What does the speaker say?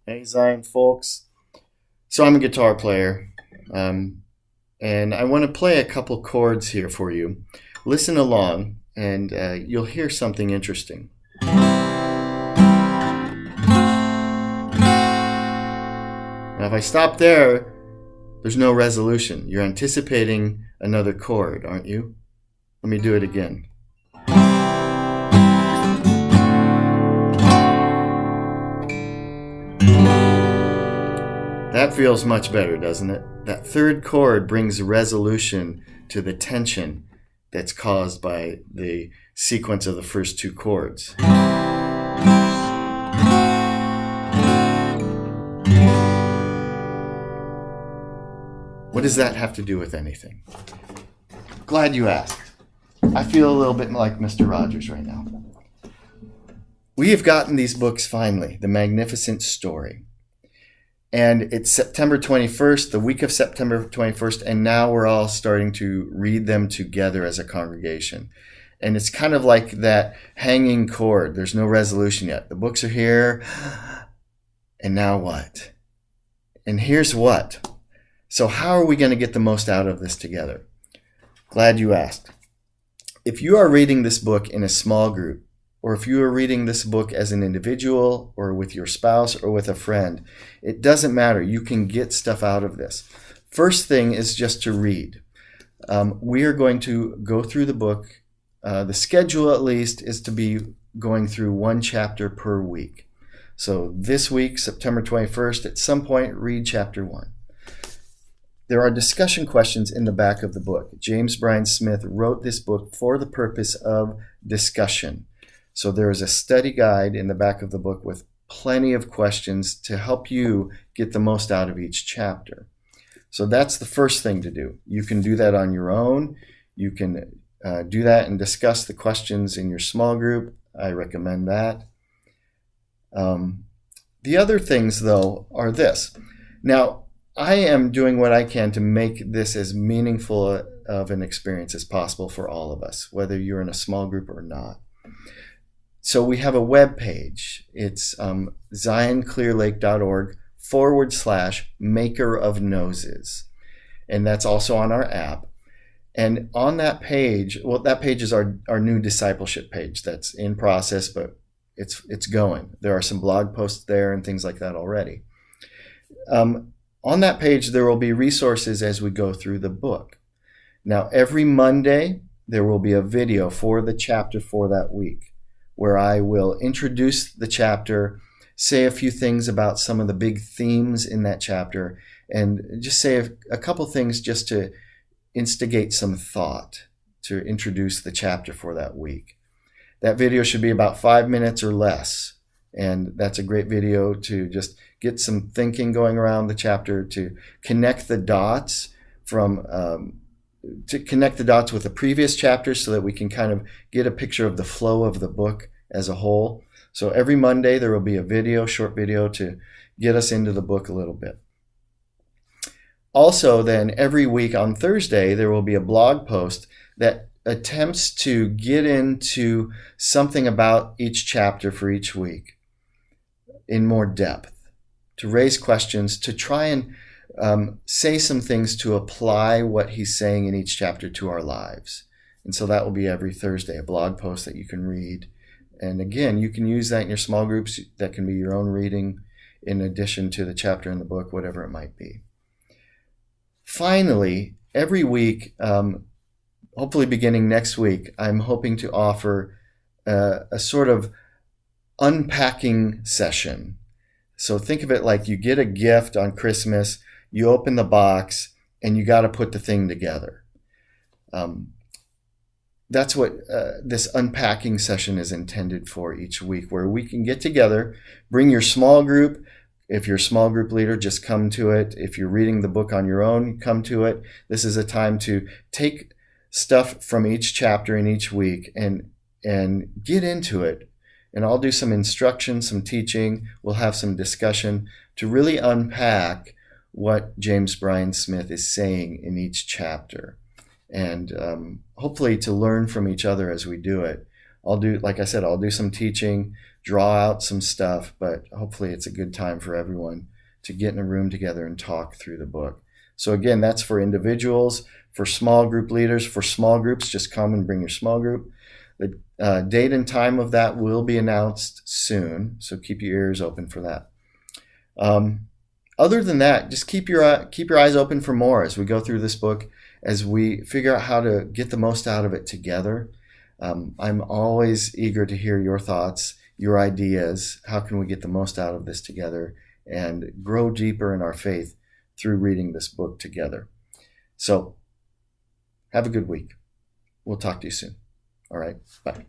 Hey Zion, folks. So I'm a guitar player, and I want to play a couple chords here for you. Listen along, and you'll hear something interesting. Now, if I stop there, there's no resolution. You're anticipating another chord, aren't you? Let me do it again. That feels much better, doesn't it? That third chord brings resolution to the tension that's caused by the sequence of the first two chords. What does that have to do with anything? Glad you asked. I feel a little bit like Mr. Rogers right now. We have gotten these books finally, The Magnificent Story. And it's September 21st, the week of September 21st, and now we're all starting to read them together as a congregation. And it's kind of like that hanging chord. There's no resolution yet. The books are here, and now what? And here's what. So how are we going to get the most out of this together? Glad you asked. If you are reading this book in a small group, or if you are reading this book as an individual or with your spouse or with a friend, it doesn't matter. You can get stuff out of this. First thing is just to read. We are going to go through the book. The schedule, at least, is to be going through one chapter per week. So this week, September 21st, at some point, read chapter 1. There are discussion questions in the back of the book. James Bryan Smith wrote this book for the purpose of discussion. So there is a study guide in the back of the book with plenty of questions to help you get the most out of each chapter. So that's the first thing to do. You can do that on your own. You can do that and discuss the questions in your small group. I recommend that. The other things, though, are this. Now, I am doing what I can to make this as meaningful of an experience as possible for all of us, whether you're in a small group or not. So we have a web page. It's ZionClearLake.org/Maker of Noses. And that's also on our app. And on that page, well, that page is our new discipleship page that's in process, but it's going. There are some blog posts there and things like that already. On that page, there will be resources as we go through the book. Now, every Monday, there will be a video for the chapter for that week, where I will introduce the chapter, say a few things about some of the big themes in that chapter, and just say a couple things just to instigate some thought, to introduce the chapter for that week. That video should be about 5 minutes or less, and that's a great video to just get some thinking going around the chapter, to connect the dots with the previous chapters so that we can kind of get a picture of the flow of the book as a whole. So every Monday there will be a short video to get us into the book a little bit. Also then every week on Thursday there will be a blog post that attempts to get into something about each chapter for each week in more depth, to raise questions, to try and say some things to apply what he's saying in each chapter to our lives. And so that will be every Thursday, a blog post that you can read. And again, you can use that in your small groups. That can be your own reading in addition to the chapter in the book, whatever it might be. Finally, every week, hopefully beginning next week, I'm hoping to offer a sort of unpacking session. So think of it like you get a gift on Christmas, you open the box, and you got to put the thing together. That's what this unpacking session is intended for each week, where we can get together, bring your small group. If you're a small group leader, just come to it. If you're reading the book on your own, come to it. This is a time to take stuff from each chapter in each week and get into it. And I'll do some instruction, some teaching. We'll have some discussion to really unpack what James Bryan Smith is saying in each chapter. And hopefully to learn from each other as we do it. Like I said, I'll do some teaching. draw out some stuff, but hopefully it's a good time for everyone to get in a room together and talk through the book. So again, that's for individuals, for small group leaders. For small groups, just come and bring your small group. The date and time of that will be announced soon, so keep your ears open for that. Other than that, just keep your eyes open for more as we go through this book, as we figure out how to get the most out of it together. I'm always eager to hear your thoughts, your ideas. How can we get the most out of this together and grow deeper in our faith through reading this book together? So have a good week. We'll talk to you soon. All right. Bye.